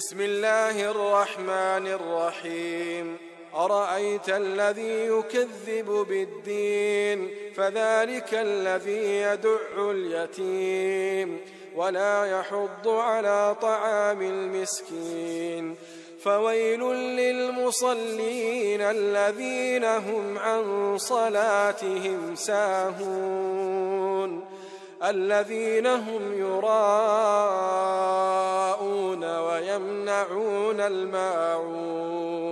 بسم الله الرحمن الرحيم. أرأيت الذي يكذب بالدين فذلك الذي يدع اليتيم ولا يحض على طعام المسكين. فويل للمصلين الذين هم عن صلاتهم ساهون الذين هم يراءون ويمنعون الماعون